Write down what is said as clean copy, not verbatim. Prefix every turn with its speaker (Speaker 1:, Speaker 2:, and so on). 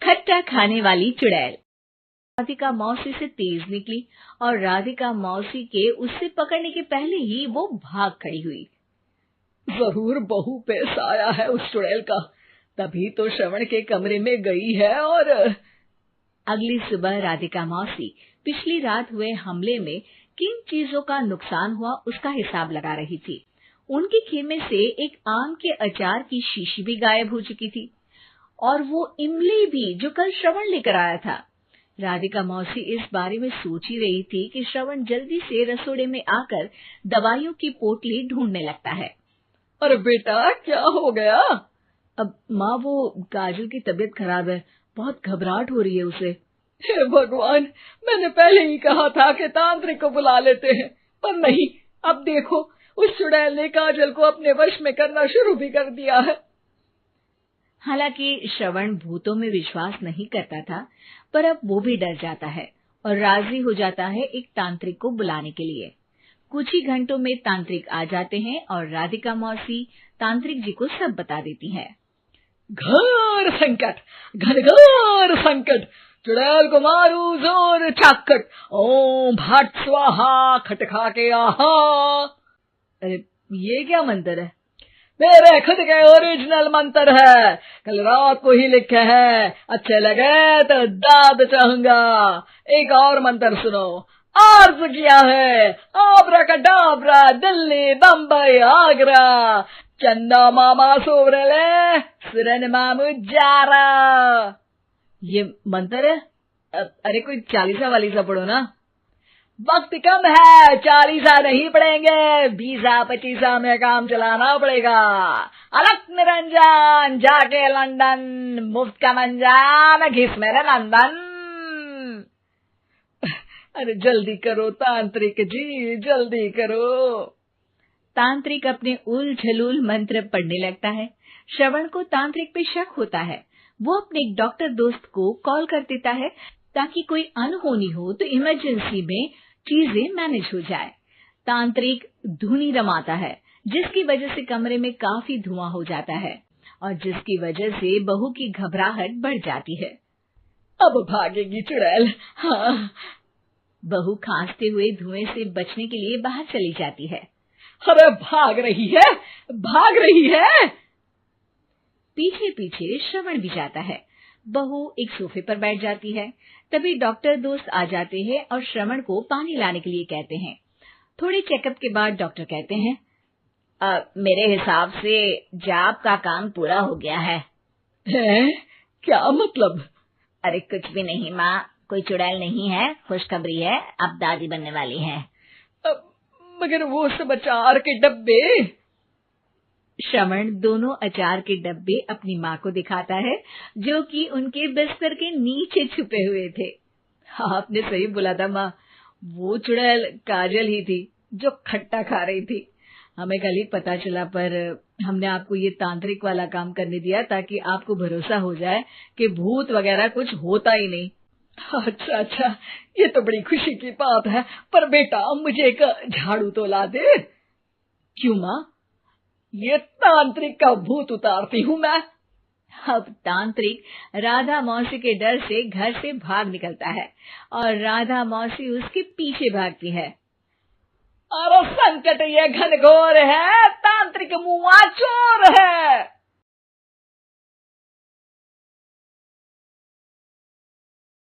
Speaker 1: खट्टा खाने वाली चुड़ैल। राधिका मौसी से तेज निकली और राधिका मौसी के उससे पकड़ने के पहले ही वो भाग खड़ी हुई।
Speaker 2: जरूर बहू पे साया है उस चुड़ैल का, तभी तो श्रवण के कमरे में गई है। और
Speaker 1: अगली सुबह राधिका मौसी पिछली रात हुए हमले में किन चीजों का नुकसान हुआ उसका हिसाब लगा रही थी। उनके खेमे से एक आम के अचार की शीशी भी गायब हो चुकी थी और वो इमली भी जो कल श्रवण लेकर आया था। राधिका मौसी इस बारे में सोच ही रही थी कि श्रवण जल्दी से रसोड़े में आकर दवाइयों की पोटली ढूंढने लगता है।
Speaker 2: अरे बेटा, क्या हो गया?
Speaker 1: अब माँ, वो काजल की तबीयत खराब है, बहुत घबराहट हो रही है उसे।
Speaker 2: हे भगवान, मैंने पहले ही कहा था कि तांत्रिक को बुला लेते हैं, पर नहीं। अब देखो, उस चुड़ैल ने काजल को अपने वश में करना शुरू भी कर दिया है।
Speaker 1: हालांकि श्रवण भूतों में विश्वास नहीं करता था, पर अब वो भी डर जाता है और राजी हो जाता है एक तांत्रिक को बुलाने के लिए। कुछ ही घंटों में तांत्रिक आ जाते हैं और राधिका मौसी तांत्रिक जी को सब बता देती है।
Speaker 2: घोर संकट, घनघोर संकट, चुड़ैल को मारू जोर चाकट, ओम भट स्वाहा खटखा के आहा।
Speaker 1: अरे ये क्या मंत्र है?
Speaker 2: मेरे खुद के ओरिजिनल मंत्र है, कल रात को ही लिखे हैं। अच्छे लगे तो दाद चाहूंगा। एक और मंत्र सुनो। अर्ज किया है आब्राकडाब्रा, दिल्ली बम्बई आगरा, चंदा मामा सोवरले सुरन मामू जारा।
Speaker 1: ये मंत्र है? अरे कोई चालीसा वालीसा पढ़ो ना।
Speaker 2: वक्त कम है, 40 नहीं पड़ेंगे, 20-25 में काम चलाना पड़ेगा। अलग निरंजन जाके लंदन, मुफ्त का मंजान घिस मेरे नंदन। अरे जल्दी करो तांत्रिक जी, जल्दी करो।
Speaker 1: तांत्रिक अपने उल झलूल मंत्र पढ़ने लगता है। श्रवण को तांत्रिक पे शक होता है। वो अपने एक डॉक्टर दोस्त को कॉल कर देता है ताकि कोई अनहोनी हो तो इमरजेंसी में चीजें मैनेज हो जाए। तांत्रिक धुनी रमाता है, जिसकी वजह से कमरे में काफी धुआं हो जाता है और जिसकी वजह से बहू की घबराहट बढ़ जाती है।
Speaker 2: अब भागेगी चुड़ैल। हाँ।
Speaker 1: बहू खांसते हुए धुएं से बचने के लिए बाहर चली जाती है।
Speaker 2: अरे भाग रही है, भाग रही है।
Speaker 1: पीछे पीछे श्रवण भी जाता है। बहू एक सोफे पर बैठ जाती है। तभी डॉक्टर दोस्त आ जाते हैं और श्रवण को पानी लाने के लिए कहते हैं। थोड़े चेकअप के बाद डॉक्टर कहते हैं, मेरे हिसाब से जाप का काम पूरा हो गया है।
Speaker 2: क्या मतलब?
Speaker 1: अरे कुछ भी नहीं माँ, कोई चुड़ैल नहीं है, खुशखबरी है, अब दादी बनने वाली है।
Speaker 2: मगर वो सब अचार के डब्बे।
Speaker 1: श्रवण दोनों अचार के डब्बे अपनी माँ को दिखाता है, जो कि उनके बिस्तर के नीचे छुपे हुए थे। आपने सही बोला था माँ, वो चुड़ैल काजल ही थी जो खट्टा खा रही थी। हमें कल ही पता चला, पर हमने आपको ये तांत्रिक वाला काम करने दिया ताकि आपको भरोसा हो जाए कि भूत वगैरह कुछ होता ही नहीं।
Speaker 2: अच्छा अच्छा, ये तो बड़ी खुशी की बात है। पर बेटा, मुझे एक झाड़ू तो ला दे।
Speaker 1: क्यों माँ?
Speaker 2: ये तांत्रिक का भूत उतारती हूँ मैं।
Speaker 1: अब तांत्रिक राधा मौसी के डर से घर से भाग निकलता है और राधा मौसी उसके पीछे भागती है।
Speaker 2: अरे संकट ये घनघोर है, तांत्रिक मुआ चोर है।